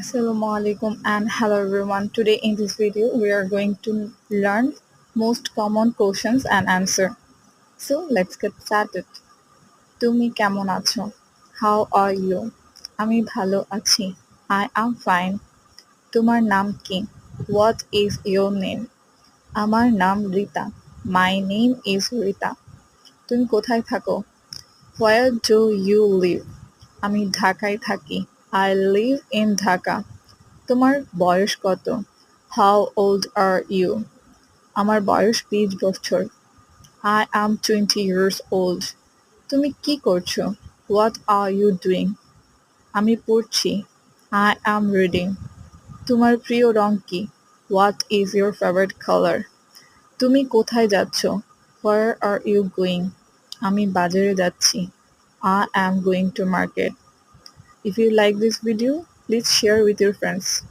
Assalamu alaikum and hello everyone. Today in this video we are going to learn most common questions and answer. So let's get started. তুমি কেমন আছো? How are you? আমি ভালো আছি. I am fine. তোমার নাম কি? What is your name? আমার নাম Rita. My name is Rita. তুমি কোথায় থাকো? Where do you live? আমি ঢাকায় থাকি. I live in Dhaka. তোমার বয়স কত? How old are you? আমার বয়স 20 বছর. I am 20 years old. তুমি কি করছো? What are you doing? আমি পড়ছি. I am reading. তোমার প্রিয় রং কি? What is your favorite color? তুমি কোথায় যাচ্ছ? Where are you going? আমি বাজারে যাচ্ছি. I am going to market. If you like this video, please share with your friends.